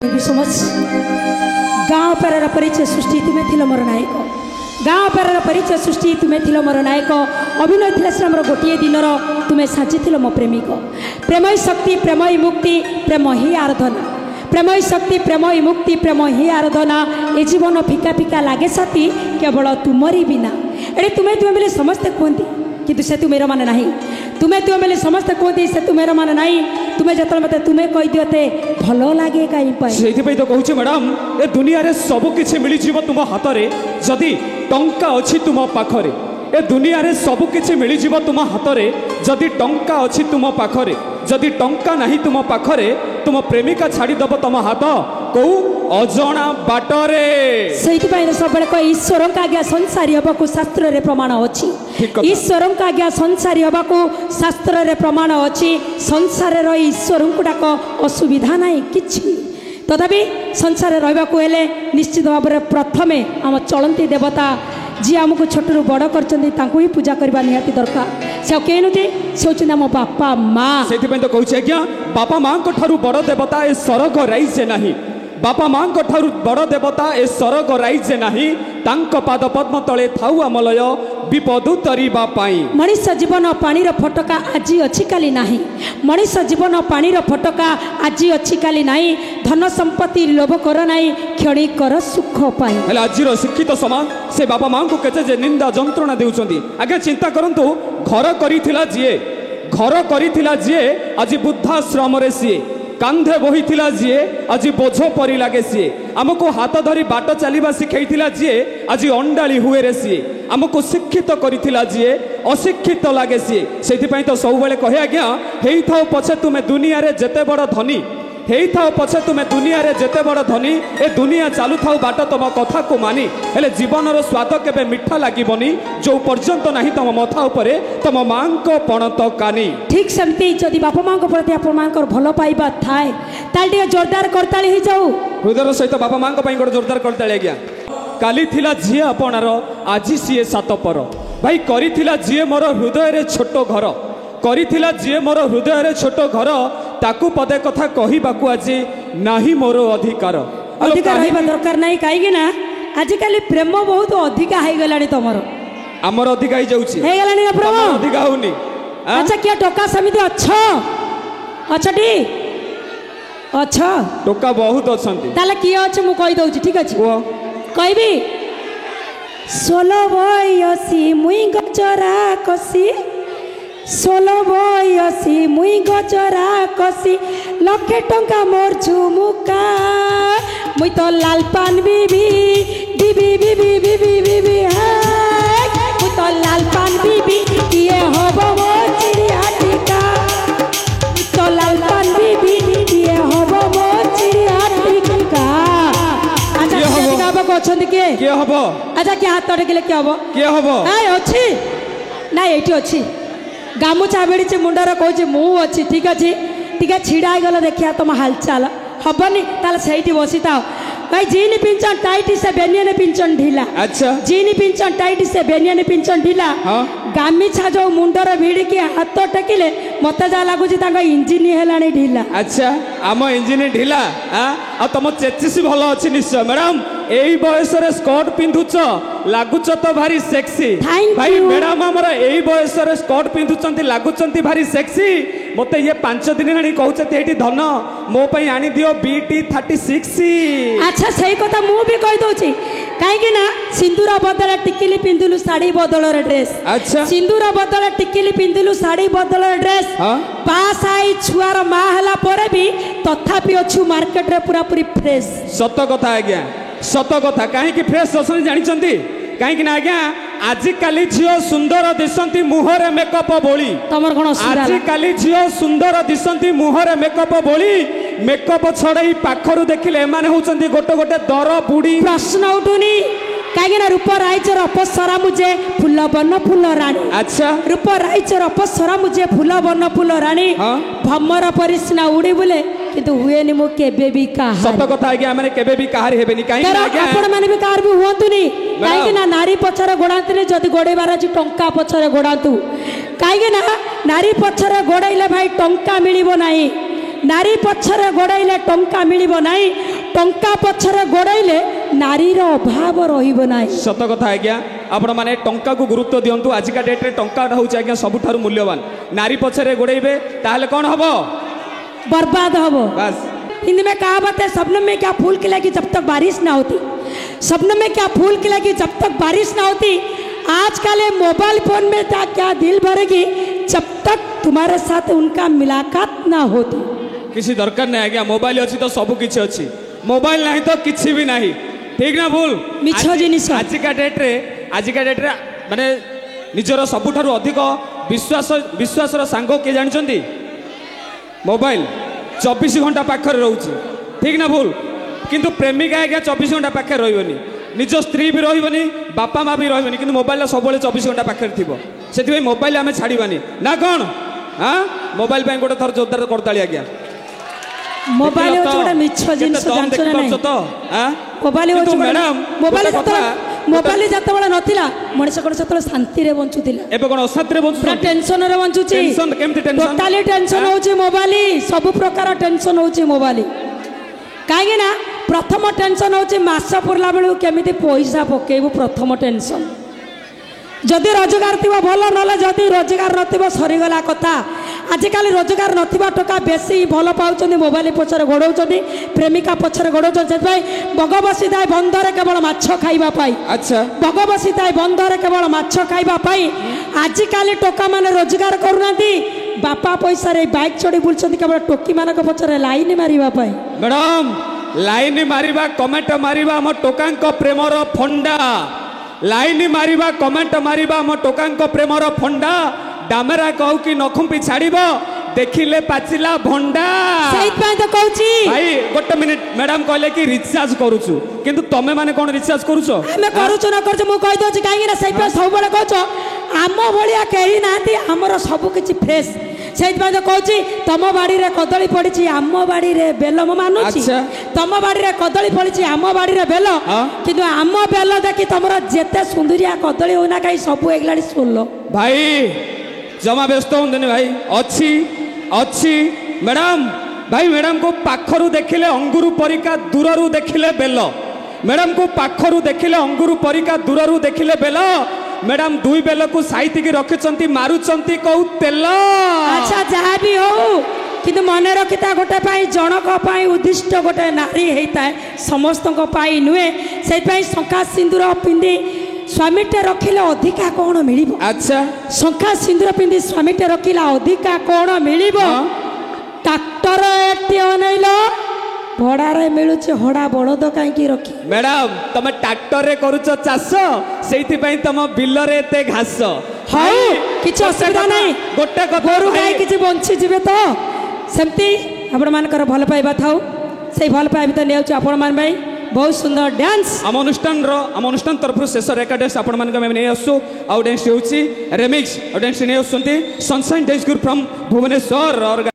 So much गाँव पेरार परिचय सृष्टि तुम्हें थिल मोर नायक गाँव पेरार परिचय सृष्टि तुम्हें थिल मोर नायक अभिनय थिला श्रामर गोटे दिनर तुम्हें साजिथिल मो प्रेमिक प्रेमय शक्ति प्रेमय मुक्ति प्रेम ही आराधना प्रेमय शक्ति प्रेमय मुक्ति प्रेम ही आराधना ए जीवन फिका फिका लगे साथी केवल तुमरी बिना एडे तुम्हें तुम्हें बोले समस्ते कहती किंतु से तुमेर मान ना तुम्हें तुम्हें बोले समस्ते कहती से तुमेर मान ना तुम्हें जो मत तुम्हें कही दिते भल लगे कहीं तो कहूँ मैडम ए दुनिया रे सब किछि मिल जीव तुम हाथ में जदि टंका अच्छी तुम पाखरे ए दुनिया रे सब किछि मिल जीव तुम हाथ में जदि टंका अच्छी तुम पाखरे जदि टंका नहीं तुम पाखरे तुम प्रेमिका छाड़ीदेव तुम हाथ कौ अजणा बाटरे से सब ईश्वर का आज्ञा संसारी हवा को शास्त्र रे प्रमाण अच्छी ईश्वर का आज्ञा संसारी हवा को शास्त्र रे प्रमाण अच्छी संसार रही ईश्वर को डाक असुविधा ना कि तथापि संसार रहा निश्चित भाव में प्रथमे आम चलती देवता जी आमको छोटू बड़ कर पूजा करने निहाती दरकार से कहीं नुहे से हूँ आम बापा माँ से तो कहूँ आज्ञा बापा माँ ठारू बड़ देवता ए सरग राइजे नहीं बापा माँ ठारू बड़ देवता ए सरग राइजे नहीं तांको पाद पद्म तले थाऊ आमलय विपदु तरीबा पाई मनीष जीवन पानी फटका आज अच्छी काली नहीं मनीष जीवन पानी फटका आज अच्छी काली नहीं धन संपत्ति लोभ कर नहीं क्षणी कर सुख पाई आज शिक्षित समाज से बापा माँ को केते निंदा जंत्रणा देउछंती आगे चिंता करंतु घर करिथिला जीए आज बुद्धाश्रम रे सीए कांधे बही जीए आज बोझ परी लगे सीए आमको हाथ धरी बाट चलवा शिखई जीए आज अंडाली हुए रे सीए आमको शिक्षित करिथिला जीए अशिक्षित लगे सीए से तो सब बेले कहे आज्ञा हेई थाओ पछे तुमे दुनिया रे जेते बड़ धनी हेई थाओ पछे तुमे दुनिया रे जेते बड़ धनी ए दुनिया चालू थाओ बाट तुम कथा को मानी हेले जीवन रो स्वाद केबे मिठा लागिबनी जो पर्यंत नहीं तुम मथा उपरे तुम मां को पणत कानी ठीक सेमती जदि बापा मां को प्रति आप मां को भलो पाइबा थाए ताल टिके जोरदार करताली ही जाऊ हृदय सहित बापा मां को पई गोटे जोरदार करताली आज्ञा काली थिला झी आपणार आज सीए सात पर भाई करिथिला झी मोर हृदय रे छोट घर करिथिला झी मोर हृदय रे छोट घर ताकू पदे कथा कहिबाकू आज नाही मोर अधिकार अधिकार होइबा दरकार नाही काहे ना आजिकल प्रेम बहुत अधिका है गलानी तमरो हमर अधिका ही जाउची हे गलानी प्रेम अधिका होनी अच्छा क्या टोका समिति अच्छा अच्छा टी अच्छा टोका बहुत अछंती ताले किए अछि मु कहि दउची ठीक अछि कहबी 16 बयसी मुई गजरा कसी 16 बयसी मुई गजरा कसी लक्षे टंका मोर झुमुका मुई तो लाल पान बीबी बीबी बीबी बीबी बीबी हाय मुई तो लाल पान बीबी ये होबो मो चिड़िया टिका मुई तो लाल पान बीबी ये होबो मो चिड़िया टिका अच्छा बाबा अछंती के हबो अच्छा के हाथ तड़े के हबो के हबो ए अछि ना एठी अछि गामुछा बेड़ी मुंडर कहूँ मु अच्छी ठीक अच्छे टी छिड़ा गल देखिया तुम हालचाल हेनी ताल से बसी था भाई जीन पिंचन टाइट से बेनियन पिंचन ढीला अच्छा जीन पिंचन टाइट से बेनियन पिंचन ढीला गामिछा जो मुंडर भिड़ के हाथ टेकिले मत जा लगुच इंजिन है ढीला अच्छा आम इंजिन ढीला आ तुम चेचिस भल अच्छी निश्चय मैडम एई बयस रे स्कर्ट पिंधुच लागुच तो भारी सेक्सी भाई मैडम हमर एई बयस रे स्कर्ट पिंधुचंती लागुचंती भारी सेक्सी मते ये 5 दिन हणी कहउचते एठी धन मो पई आनी दियो बीटी 36 अच्छा सही कथा मु भी कहि दोची काहे कि ना सिंदूर बदल टिकिली पिंदुलु साड़ी बदल ड्रेस अच्छा सिंदूर बदल टिकिली पिंदुलु साड़ी बदल ड्रेस पास आई छुआर मा हला परे भी तथापि अछु मार्केट रे पूरा पूरी फ्रेश सत कथा आज्ञा सत कथा कहीं फ्रेश असन जानी कहीं आज्ञा आजिकाली झील सुंदर दिशंती मुहरे मेकअप बोली तमर कोन आजिकाली झील सुंदर दिशंती मुहरे मेकअप बोली मेकअप छड़ाई पाखरु देखिले एमाने होचंती गोटे गोटे दर बुड़ी प्रश्न उठुनी कहीं रूप राइचर अपसरा मुझे फूल बन फूल रानी अच्छा रूप राइचर अपसरा मुझे फूल बन फूल रानी भमर परिस्ना उड़ी बुले किंतु हुए नि मो केबे भी कहा सत कथा आज्ञा माने केबे भी कहार हेबेनी काहे ना आज्ञा आपण माने भी कहार भी हुंतुनी काहे ना नारी पछरे गोडांतले जदी गोडेबार अछि टंका पछरे गोडांतु काहे ना नारी पछरे गोडाइले भाई टंका मिलिबो नाही नारी पछरे गोड़ाइले टंका मिलिबो नाही ଟଙ୍କା ପଛରେ ଗୋଡ଼େଇଲେ ନାରୀର ଅଭାବ ରହିବ ନାହିଁ। ସତ କଥା ଆଜ୍ଞା, ଆପଣ ମାନେ ଟଙ୍କାକୁ ଗୁରୁତ୍ୱ ଦିଅନ୍ତୁ। ଆଜିକା ଡେଟ୍ରେ ଟଙ୍କାଟା ହେଉଛି ଆଜ୍ଞା ସବୁଠାରୁ ମୂଲ୍ୟବାନ। ନାରୀ ପଛରେ ଗୋଡ଼େଇବେ ତାହେଲେ କ'ଣ ହବ? बर्बाद हबो। बस हिंदी में कहावत है, सपने में क्या फूल खिलेगी जब तक बारिश ना होती। सपने में क्या फूल खिलेगी जब तक बारिश ना होती। आजकल ये मोबाइल फोन में क्या दिल भरेगी जब तक तुम्हारे साथ उनका मुलाकात ना होती। किसी दरकार नहीं आज्ञा, मोबाइल अच्छी तो सब किसी अच्छी, मोबाइल नहीं तो किसी भी नहीं। ठीक ना भूल? मिछ जिनिस आजिका डेट्रे माने निजर सबुठारु अधिक विश्वासर सांग किए जानते? मोबाइल 24 घंटा पाखर रोचे। ठीक ना भूल? किंतु प्रेमिका आज्ञा 24 घंटा पाखे रही, निज स्त्री भी रही, बापा माँ भी रही, कि मोबाइल सब 24 घंटा पाखे थी। मोबाइल आम छाड़ानी ना कौन? हाँ, मोबाइल गोटे थर जोरदार करताली आज्ञा। मोबाइल गोटे मिछ जिनिस जानछो ना नहीं? मोबाइल मोबाइल जतबेला नथिला मनुष्य कोन सेतबेला शांति रे बंचुतिला। एबे कोन अशांति रे बंचुतिला? टेंशन रे बंचुची। टेंशन केमति टेंशन? टोटली टेंशन होची मोबाइल, सब प्रकार टेंशन होची मोबाइल। काहे ना प्रथम टेंशन होची मास पुरला बेलु केमिति पैसा पकेबु, प्रथम टेंशन। जदि रोजगार थिबा भलो, नले जदि रोजगार नथिबा सरीगला कथा। आजिकाली रोजगार नथिबा टका बेसी भल पाउछन्ती, मोबाइल पछरे गोडौछन्ती, प्रेमिका पछरे गोडौछन्ती। सेतबाई बग बसिदाय बंदरे केवल माछ खाइबा पाई। अच्छा, बग बसिदाय बंदरे केवल माछ खाइबा पाई आजिकाली टोका माने रोजगार करूनांती। बापा पैसा रे बाइक चढ़ी बुलछन्ती केवल टोकी मानक पछरे लाइन मारिबा पाई। मैडम, लाइन मारिबा, कमेंट मारिबा हम टोकांक प्रेमर फंडा। लाइन मारिबा, कमेंट मारिबा हम टोकांक प्रेमर फंडा। डामेरा कहू कि नखुंपी छाड़ब, देखिले पाचिला भंडा। तो कहूची भाई गोटे मिनिट, मैडम कहले कि रिचार्ज करूछु, किंतु तमे माने कोन रिचार्ज करूछो? हमें करूछु न करूछु मु कहि दोछि, काहे ना सही पे सब बळे कहछो आम भलिया केही नांती, हमर सब किछि फ्रेश। सेइतबा तो कहूची तम बाड़ी रे कदली पड़िछि, आम बाड़ी रे बेल म मानुछि। तम बाड़ी रे कदली पड़िछि, आम बाड़ी रे बेल, किंतु आम बेल देखि तमरा जेते सुंदरिया कदली होना काई सब एकलाडी सुनलो। भाई जमा व्यस्त होंदनी भाई, अच्छी अच्छी मैडम। भाई मैडम को पाखरु देखिले अंगुरु परिका, दूररु देखिले बेल। मैडम को पाखरु देखिले अंगुरु परिका, दूररु देखिले बेल। मैडम दुई बेल को साइति की रखिचंती, मारुचंती कहू तेल। अच्छा जहाँ भी हो, किंतु मन रखिता गोटे पाई जनक पाई उद्दिष्ट गोटे नारी होता है, समस्त पाई नुहे। से शंखा सिंदूर पिंधि स्वामीटे रखिले अधिका कौन मिल? अच्छा, शंखा सिंदूर पिंधि स्वामीटे रखिला अधिका कौन मिल? ट्रैक्टर एटी अनैल भड़ारे मिलुचे, हड़ा बड़द कहीं रखी? मैडम तुम ट्रैक्टर रे करूच चाष, सेइथि पई तुम बिल रे एते घास। हाय किछ असुविधा नहीं, गोटे गोरु गाय किछ बंची जिवे तो सेमती आपण मानकर भल पाइबा थाउ। से भल पाइबा तो नेउछ आपण मान भाई बहुत सुंदर डांस। आम अनुष्ठान तरफ शेष रेका डांस आपण मान नहीं आसु। आउ डांस होउची रेमिक्स, डांस नहीं आसुंती sunshine dance group from Bhubaneswar.